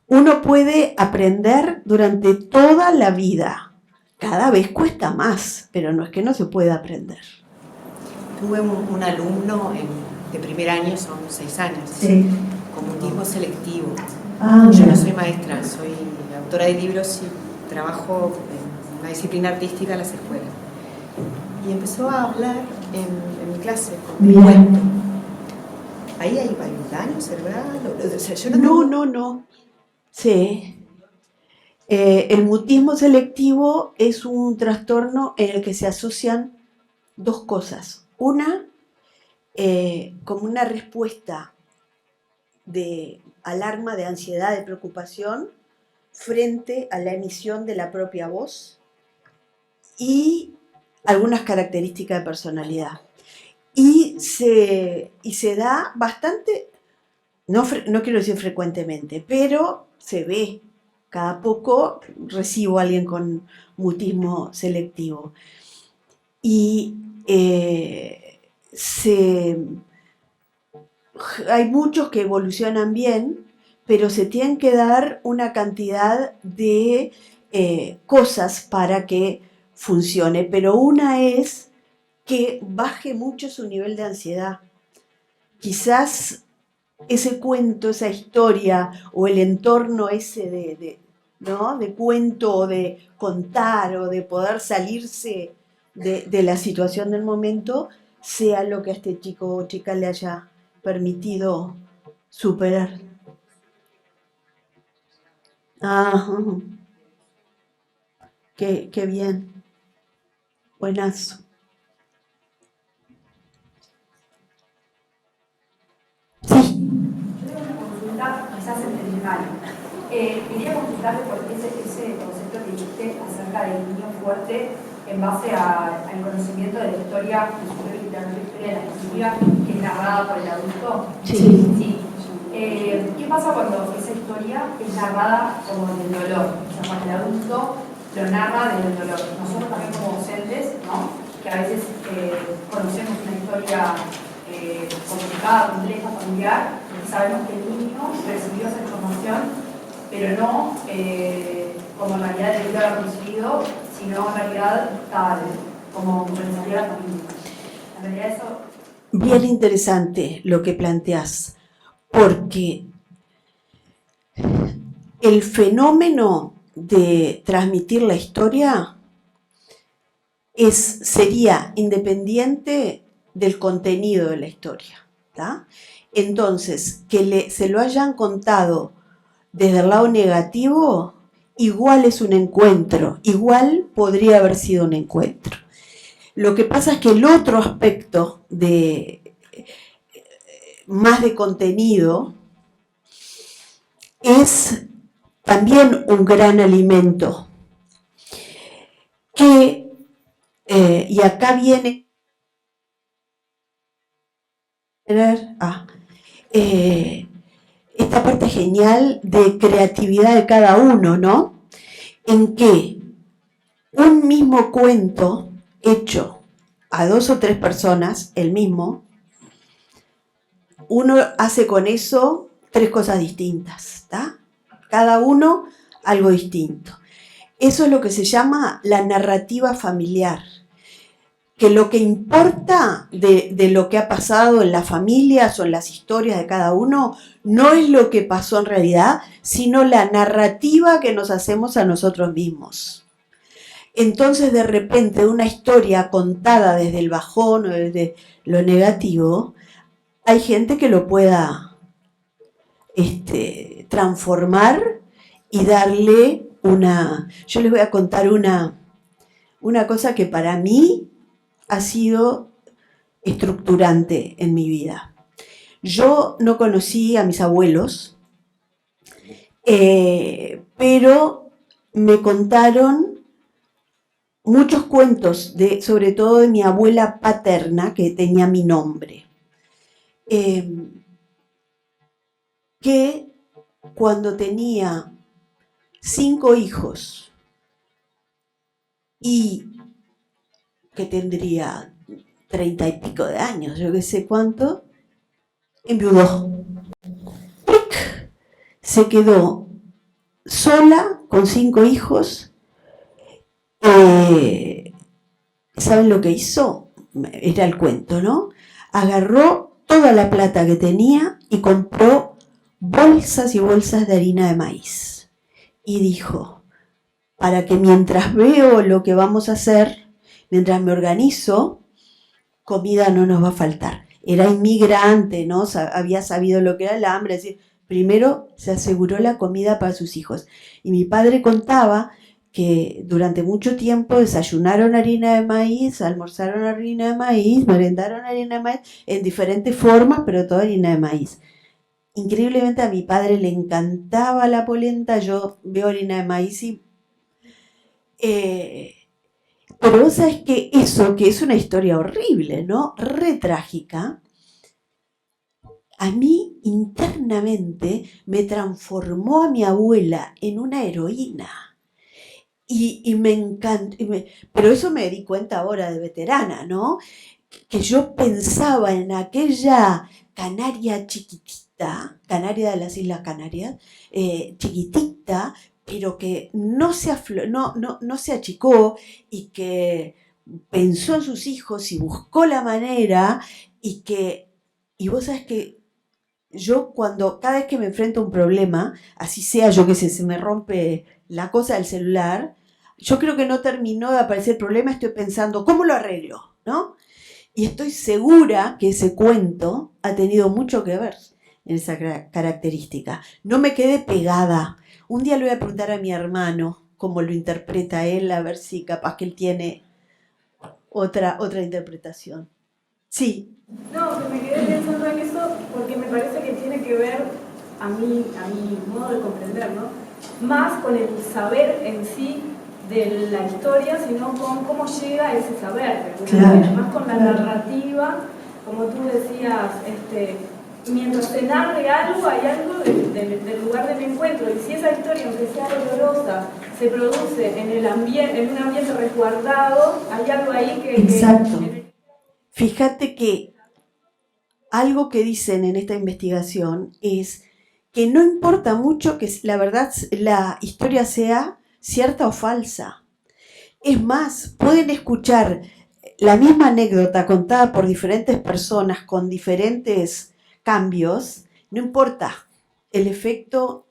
Uno puede aprender durante toda la vida. Cada vez cuesta más, pero no es que no se pueda aprender. Tuve un alumno de primer año, son 6 años, Sí. con mutismo selectivo. Mira. Yo no soy maestra, soy autora de libros y trabajo en una disciplina artística en las escuelas. Y empezó a hablar en mi clase con mi cuento. Ahí hay un daño cerebral. O sea, yo No. Sí. El mutismo selectivo es un trastorno en el que se asocian dos cosas. Una, como una respuesta de alarma, de ansiedad, de preocupación frente a la emisión de la propia voz y algunas características de personalidad. Y se da bastante, no quiero decir frecuentemente, pero se ve. Cada poco recibo a alguien con mutismo selectivo. Y hay muchos que evolucionan bien, pero se tienen que dar una cantidad de cosas para que funcione. Pero una es que baje mucho su nivel de ansiedad. Quizás ese cuento, esa historia o el entorno ese ¿no? de cuento o de contar o de poder salirse de la situación del momento sea lo que a este chico o chica le haya permitido superar. Ajá. Qué bien. Buenazo. Sí. Quizás entendí mal. Quería consultarle por ese concepto que dijiste acerca del niño fuerte en base al conocimiento de la historia, de su propia literatura, historia de la escritura, que es narrada por el adulto. Sí. ¿Qué pasa cuando esa historia es narrada como en el dolor? O sea, cuando el adulto lo narra desde el dolor. Nosotros también como docentes, ¿no? Que a veces conocemos una historia complicada, compleja, familiar, y sabemos que el niño recibió esa información, pero no como en realidad debió haber recibido, sino en realidad tal, como represalia la familia. En realidad eso... Bien interesante lo que planteás, porque el fenómeno de transmitir la historia sería independiente del contenido de la historia, ¿tá? Entonces, que se lo hayan contado desde el lado negativo, igual es un encuentro, igual podría haber sido un encuentro. Lo que pasa es que el otro aspecto más de contenido es también un gran alimento que, y acá viene esta parte genial de creatividad de cada uno, ¿no? En que un mismo cuento hecho a 2 o 3 personas, el mismo, uno hace con eso 3 cosas distintas, ¿está? Cada uno algo distinto. Eso es lo que se llama la narrativa familiar, que lo que importa de lo que ha pasado en las familias o en las historias de cada uno no es lo que pasó en realidad, sino la narrativa que nos hacemos a nosotros mismos. Entonces, de repente, una historia contada desde el bajón o desde lo negativo, hay gente que lo pueda transformar y darle una... Yo les voy a contar una cosa que para mí ha sido estructurante en mi vida. Yo no conocí a mis abuelos, pero me contaron muchos cuentos, sobre todo de mi abuela paterna, que tenía mi nombre, que cuando tenía 5 hijos y que tendría 30 y pico de años, yo qué sé cuánto, enviudó. ¡Pic! Se quedó sola con 5 hijos. ¿Saben lo que hizo? Era el cuento, ¿no? Agarró toda la plata que tenía y compró bolsas y bolsas de harina de maíz. Y dijo, para que mientras veo lo que vamos a hacer, mientras me organizo, comida no nos va a faltar. Era inmigrante, ¿no? Había sabido lo que era el hambre. Es decir, primero se aseguró la comida para sus hijos. Y mi padre contaba que durante mucho tiempo desayunaron harina de maíz, almorzaron harina de maíz, merendaron harina de maíz, en diferentes formas, pero toda harina de maíz. Increíblemente a mi padre le encantaba la polenta, yo veo harina de maíz y... pero vos sabés que eso, que es una historia horrible, ¿no? Re trágica, a mí internamente me transformó a mi abuela en una heroína. Y me encanta, pero eso me di cuenta ahora de veterana, ¿no? Que yo pensaba en aquella canaria chiquitita, chiquitita, Canaria de las Islas Canarias, chiquitita, pero que no se achicó y que pensó en sus hijos y buscó la manera y vos sabés que yo cada vez que me enfrento a un problema, así sea, yo que sé, se me rompe la cosa del celular, yo creo que no terminó de aparecer el problema, estoy pensando, ¿cómo lo arreglo? ¿No? Y estoy segura que ese cuento ha tenido mucho que ver en esa característica. No me quedé pegada. Un día le voy a preguntar a mi hermano cómo lo interpreta él, a ver si capaz que él tiene otra interpretación. Sí. No, que me quedé pensando en eso porque me parece que tiene que ver, a mi modo de comprender, ¿no? Más con el saber en sí de la historia, sino con cómo llega ese saber, claro, más con la narrativa, como tú decías, mientras se narre algo, hay algo del lugar del encuentro, y si esa historia, aunque sea dolorosa, se produce en un ambiente resguardado, hay algo ahí que... Exacto. Fíjate que algo que dicen en esta investigación es que no importa mucho que la verdad, la historia sea cierta o falsa. Es más, pueden escuchar la misma anécdota contada por diferentes personas con diferentes cambios, no importa, el efecto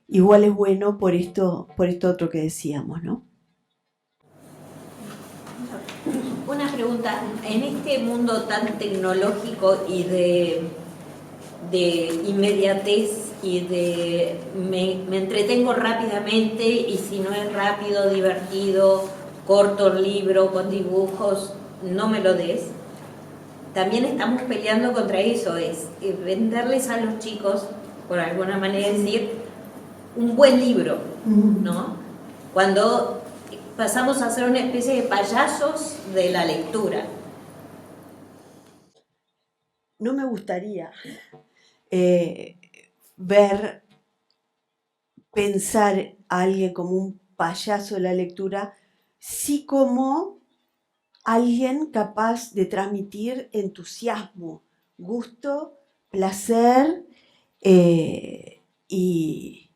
igual es bueno por esto otro que decíamos, ¿no? Una pregunta, en este mundo tan tecnológico y de inmediatez y de me entretengo rápidamente, y si no es rápido, divertido, corto el libro con dibujos, no me lo des. También estamos peleando contra eso, es venderles a los chicos, por alguna manera decir, un buen libro, ¿no? Cuando pasamos a ser una especie de payasos de la lectura. No me gustaría pensar a alguien como un payaso de la lectura, sí como alguien capaz de transmitir entusiasmo, gusto, placer y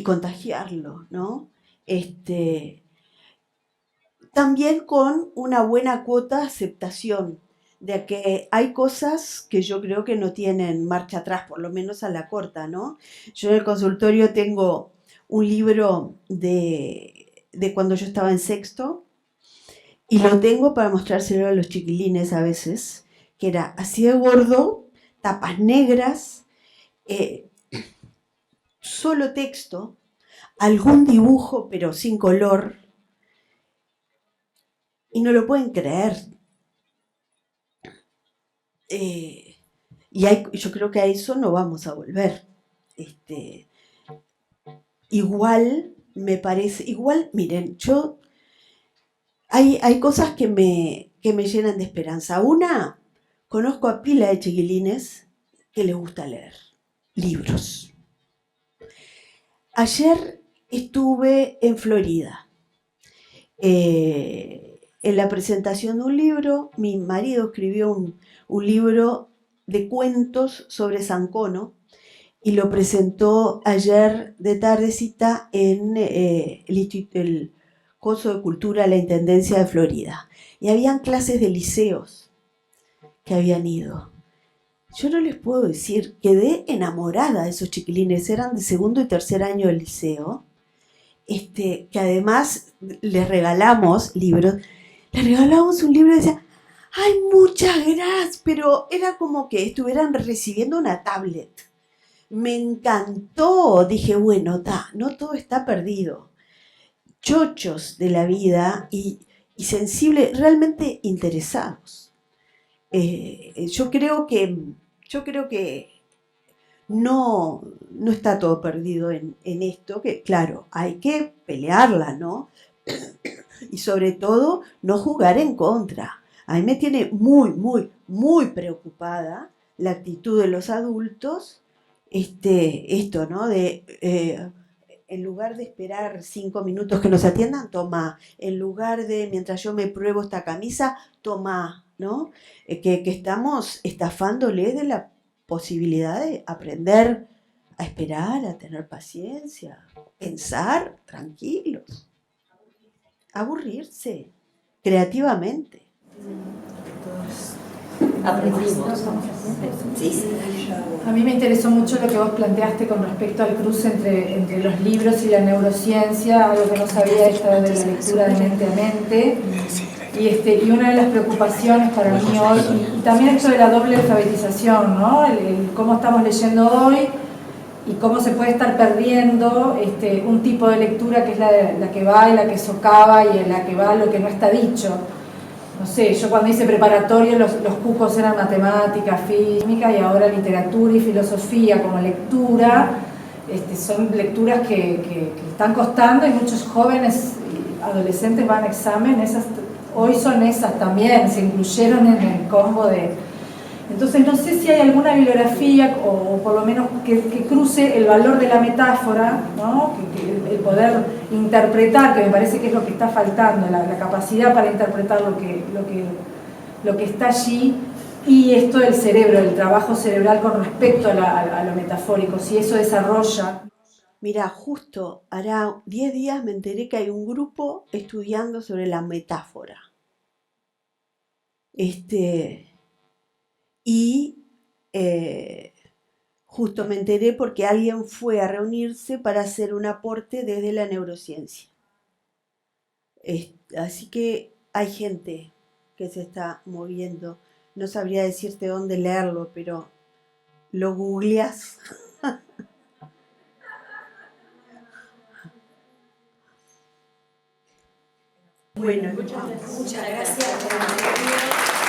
contagiarlo, ¿no? También con una buena cuota de aceptación de que hay cosas que yo creo que no tienen marcha atrás, por lo menos a la corta, ¿no? Yo en el consultorio tengo un libro de cuando yo estaba en sexto y lo tengo para mostrárselo a los chiquilines a veces, que era así de gordo, tapas negras, solo texto, algún dibujo pero sin color, y no lo pueden creer. Yo creo que a eso no vamos a volver. Igual me parece, miren, hay cosas que me llenan de esperanza. Una, conozco a pila de chiquilines que les gusta leer libros. Ayer estuve en Florida. En la presentación de un libro, mi marido escribió un libro de cuentos sobre Sancono y lo presentó ayer de tardecita en el Coso de Cultura de la Intendencia de Florida. Y habían clases de liceos que habían ido. Yo no les puedo decir, quedé enamorada de esos chiquilines, eran de segundo y tercer año del liceo, que además les regalamos libros. Les regalamos un libro y decía, ¡ay, muchas gracias! Pero era como que estuvieran recibiendo una tablet. Me encantó. Dije, bueno, no todo está perdido. Chochos de la vida y sensibles, realmente interesados. Yo creo que no está todo perdido en esto, que claro, hay que pelearla, ¿no? Y sobre todo, no jugar en contra. A mí me tiene muy, muy, muy preocupada la actitud de los adultos, esto, ¿no? En lugar de esperar 5 minutos que nos atiendan, toma. En lugar de, mientras yo me pruebo esta camisa, toma, ¿no? Que estamos estafándole de la posibilidad de aprender a esperar, a tener paciencia, pensar tranquilos, aburrirse creativamente. Aprendimos. Sí. A mí me interesó mucho lo que vos planteaste con respecto al cruce entre los libros y la neurociencia, algo que no sabía, esto de la lectura de mente a mente. Y una de las preocupaciones para mí hoy, y también esto de la doble alfabetización, ¿no? El cómo estamos leyendo hoy y cómo se puede estar perdiendo un tipo de lectura que es la que va y la que socava y en la que va lo que no está dicho. No sé, yo cuando hice preparatorio los cupos eran matemática, física y ahora literatura y filosofía como lectura. Son lecturas que están costando y muchos jóvenes y adolescentes van a examen, hoy son esas también, se incluyeron en el combo de... Entonces no sé si hay alguna bibliografía o por lo menos que cruce el valor de la metáfora, ¿no? El poder interpretar, que me parece que es lo que está faltando, la capacidad para interpretar lo que está allí, y esto del cerebro, el trabajo cerebral con respecto a lo metafórico, si eso desarrolla. Mira, justo hará 10 días me enteré que hay un grupo estudiando sobre la metáfora. Justo me enteré porque alguien fue a reunirse para hacer un aporte desde la neurociencia. Así que hay gente que se está moviendo. No sabría decirte dónde leerlo, pero lo googleás. Bueno, Muchas gracias.